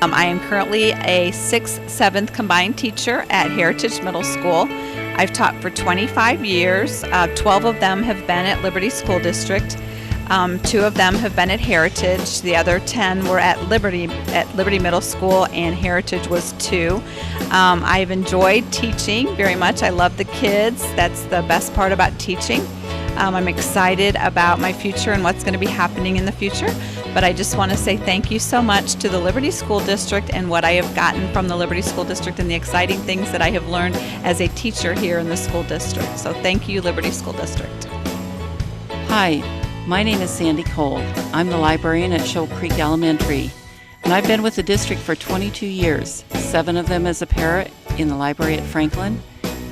I am currently a 6th, 7th combined teacher at Heritage Middle School. I've taught for 25 years. 12 of them have been at Liberty School District. 2 of them have been at Heritage. The other 10 were at Liberty Middle School, and Heritage was 2. I've enjoyed teaching very much. I love the kids. That's the best part about teaching. I'm excited about my future and what's going to be happening in the future. But I just want to say thank you so much to the Liberty School District and what I have gotten from the Liberty School District and the exciting things that I have learned as a teacher here in the school district. So thank you, Liberty School District. Hi, my name is Sandy Cole. I'm the librarian at Shoal Creek Elementary, and I've been with the district for 22 years, 7 of them as a para in the library at Franklin,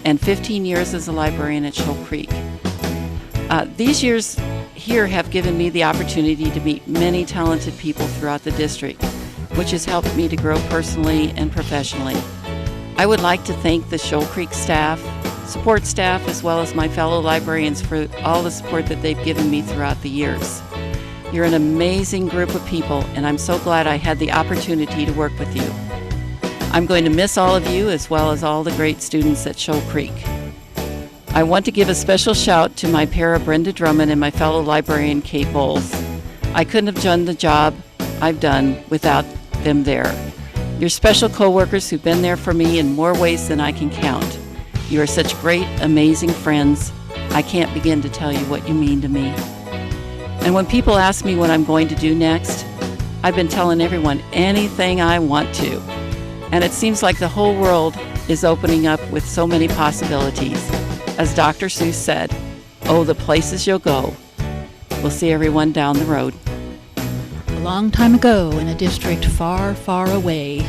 and 15 years as a librarian at Shoal Creek. These years here have given me the opportunity to meet many talented people throughout the district, which has helped me to grow personally and professionally. I would like to thank the Shoal Creek staff, support staff, as well as my fellow librarians for all the support that they've given me throughout the years. You're an amazing group of people, and I'm so glad I had the opportunity to work with you. I'm going to miss all of you as well as all the great students at Shoal Creek. I want to give a special shout to my para Brenda Drummond and my fellow librarian Kate Bowles. I couldn't have done the job I've done without them there. You're special co-workers who've been there for me in more ways than I can count. You are such great, amazing friends. I can't begin to tell you what you mean to me. And when people ask me what I'm going to do next, I've been telling everyone anything I want to. And it seems like the whole world is opening up with so many possibilities. As Dr. Seuss said, oh, the places you'll go. We'll see everyone down the road. A long time ago, in a district far, far away,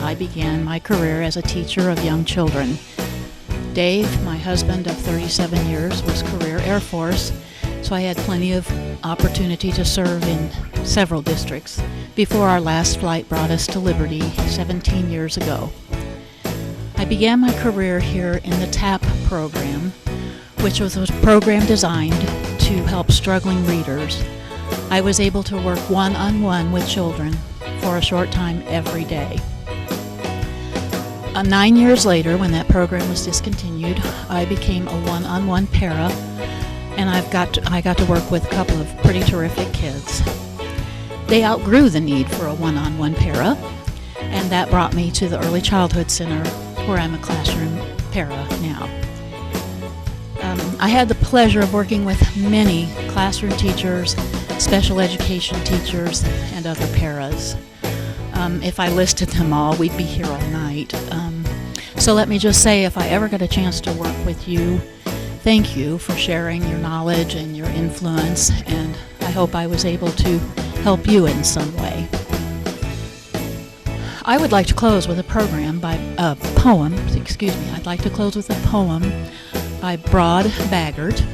I began my career as a teacher of young children. Dave, my husband of 37 years, was career Air Force, so I had plenty of opportunity to serve in several districts before our last flight brought us to Liberty 17 years ago. I began my career here in the TAP program, which was a program designed to help struggling readers. I was able to work one-on-one with children for a short time every day. 9 years later, when that program was discontinued, I became a one-on-one para, and I got to work with a couple of pretty terrific kids. They outgrew the need for a one-on-one para, and that brought me to the Early Childhood Center, where I'm a classroom para now. I had the pleasure of working with many classroom teachers, special education teachers, and other paras. If I listed them all, we'd be here all night. So let me just say, if I ever get a chance to work with you, thank you for sharing your knowledge and your influence, and I hope I was able to help you in some way. I would like to close with a poem by Broad Baggart.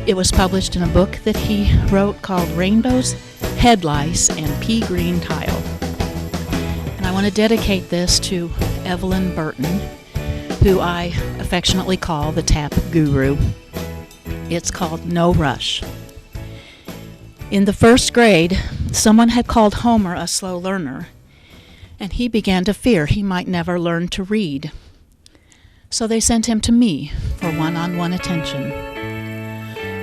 It was published in a book that he wrote called Rainbows, Head Lice, and Pea Green Tile. And I want to dedicate this to Evelyn Burton, who I affectionately call the TAP Guru. It's called No Rush. In the 1st grade, someone had called Homer a slow learner, and he began to fear he might never learn to read. So they sent him to me for one-on-one attention.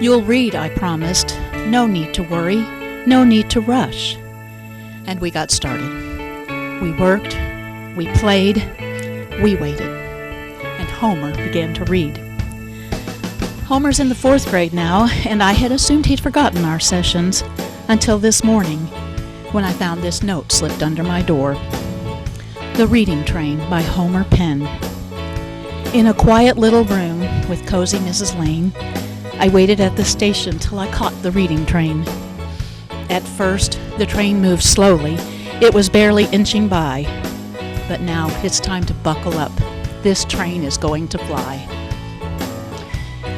You'll read, I promised. No need to worry, no need to rush. And we got started. We worked, we played, we waited, and Homer began to read. Homer's in the 4th grade now, and I had assumed he'd forgotten our sessions until this morning when I found this note slipped under my door. The Reading Train by Homer Penn. In a quiet little room with cozy Mrs. Lane, I waited at the station till I caught the reading train. At first, the train moved slowly. It was barely inching by. But now it's time to buckle up. This train is going to fly.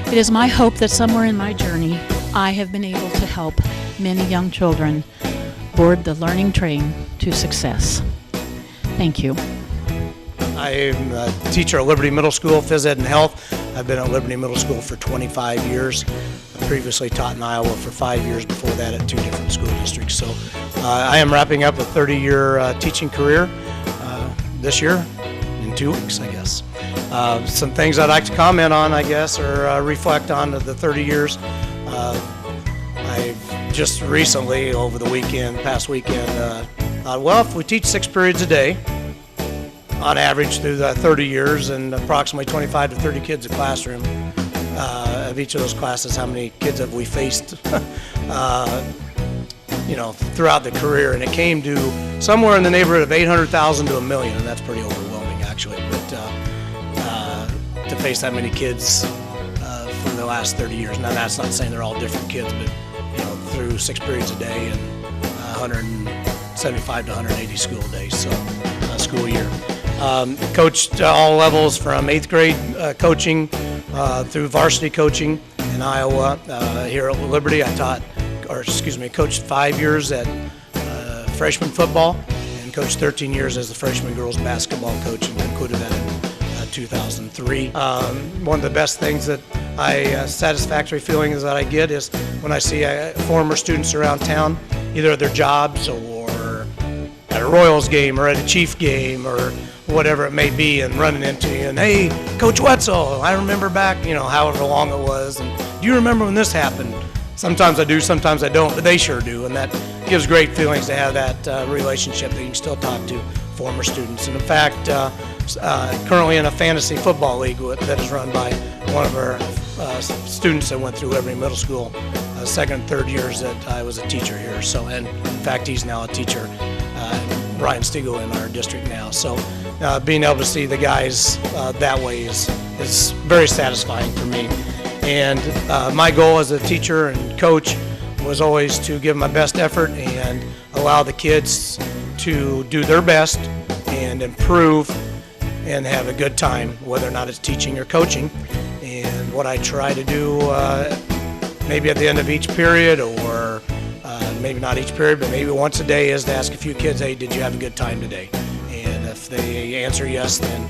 It is my hope that somewhere in my journey, I have been able to help many young children board the learning train to success. Thank you. I'm a teacher at Liberty Middle School, Phys Ed and Health. I've been at Liberty Middle School for 25 years. I previously taught in Iowa for 5 years before that at 2 different school districts. So I am wrapping up a 30-year teaching career this year in 2 weeks, I guess. Some things I'd like to comment on, I guess, or reflect on the 30 years. I've just recently, over the past weekend, well, if we teach 6 periods a day, on average through the 30 years and approximately 25 to 30 kids a classroom, of each of those classes, how many kids have we faced, throughout the career? And it came to somewhere in the neighborhood of 800,000 to 1 million, and that's pretty overwhelming, actually. But to face that many kids for the last 30 years, now that's not saying they're all different kids, but through 6 periods a day and 175 to 180 school days, so school year. Coached all levels from 8th grade coaching through varsity coaching in Iowa. Here at Liberty, coached 5 years at freshman football and coached 13 years as the freshman girls basketball coach, and concluded that in 2003. One of the best things that satisfactory feelings that I get is when I see former students around town, either at their jobs or at a Royals game or at a Chief game or whatever it may be, and running into you and, hey, Coach Wetzel, I remember back, however long it was, and do you remember when this happened? Sometimes I do, sometimes I don't, but they sure do, and that gives great feelings to have that relationship that you can still talk to former students. And in fact, currently in a fantasy football league that is run by one of our students that went through Liberty Middle School, second and third years that I was a teacher here. So, and in fact, he's now a teacher, Brian Stiegel, in our district now. So being able to see the guys that way is very satisfying for me. And my goal as a teacher and coach was always to give my best effort and allow the kids to do their best and improve and have a good time, whether or not it's teaching or coaching. And what I try to do maybe at the end of each period, or maybe not each period, but maybe once a day, is to ask a few kids, hey, did you have a good time today? And if they answer yes, then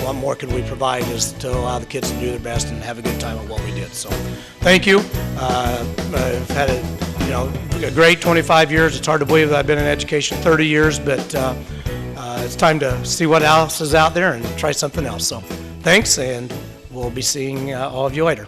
what more could we provide is to allow the kids to do their best and have a good time at what we did. So thank you. I've had a great 25 years. It's hard to believe that I've been in education 30 years, but it's time to see what else is out there and try something else. So thanks, and we'll be seeing all of you later.